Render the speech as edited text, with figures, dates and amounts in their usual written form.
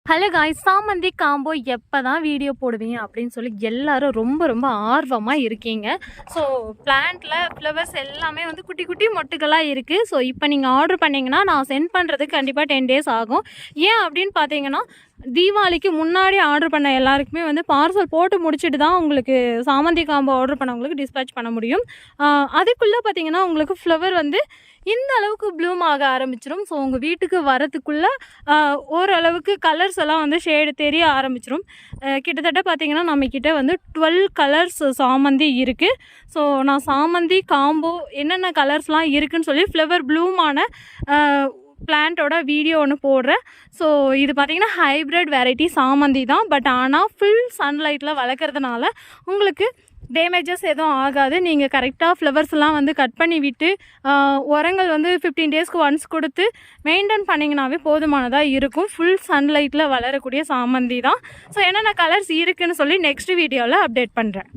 Hello guys, சாமந்தி combo எப்போ தான் வீடியோ போடுவீங்க அப்படின்னு சொல்லி எல்லாரும் ரொம்ப ஆர்வமாக இருக்கீங்க. ஸோ பிளான்ட்டில் ஃப்ளவர்ஸ் எல்லாமே வந்து குட்டி குட்டி மொட்டுகளாக இருக்குது. ஸோ இப்போ நீங்கள் ஆர்டர் பண்ணிங்கன்னா நான் சென்ட் பண்ணுறதுக்கு கண்டிப்பாக 10 days ஆகும். ஏன் அப்படின்னு பார்த்தீங்கன்னா, தீபாவளிக்கு முன்னாடி ஆர்டர் பண்ண எல்லாருக்குமே வந்து பார்சல் போட்டு முடிச்சுட்டு தான் உங்களுக்கு சாமந்தி காம்போ ஆர்டர் பண்ணவங்களுக்கு டிஸ்பேச் பண்ண முடியும். அதுக்குள்ளே பார்த்தீங்கன்னா உங்களுக்கு ஃப்ளவர் வந்து இந்த அளவுக்கு ப்ளூம் ஆக ஆரம்பிச்சிடும். ஸோ உங்கள் வீட்டுக்கு வரத்துக்குள்ளே ஓரளவுக்கு கலர்ஸ் எல்லாம் வந்து ஷேடு தெரிய ஆரம்பிச்சிடும். கிட்டத்தட்ட பார்த்திங்கன்னா நம்மக்கிட்ட வந்து 12 கலர்ஸ் சாமந்தி இருக்குது. ஸோ நான் சாமந்தி காம்போ என்னென்ன கலர்ஸ்லாம் இருக்குதுன்னு சொல்லி ஃப்ளவர் ப்ளூமான பிளான்ட்டோட வீடியோ ஒன்று போடுறேன். ஸோ இது பார்த்திங்கன்னா ஹைப்ரிட் வெரைட்டி சாமந்தி தான். பட் ஆனால் ஃபுல் சன்லைட்டில் வளர்க்குறதுனால உங்களுக்கு டேமேஜஸ் எதுவும் ஆகாது. நீங்கள் கரெக்டாக ஃப்ளவர்ஸ்லாம் வந்து கட் பண்ணி விட்டு உரங்கள் வந்து 15 daysக்கு ஒன்ஸ் கொடுத்து மெயின்டைன் பண்ணிங்கனாவே போதுமானதாக இருக்கும். ஃபுல் சன்லைட்டில் வளரக்கூடிய சாமந்தி தான். ஸோ என்னென்ன கலர்ஸ் இருக்குதுன்னு சொல்லி நெக்ஸ்ட் வீடியோவில் அப்டேட் பண்ணுறேன்.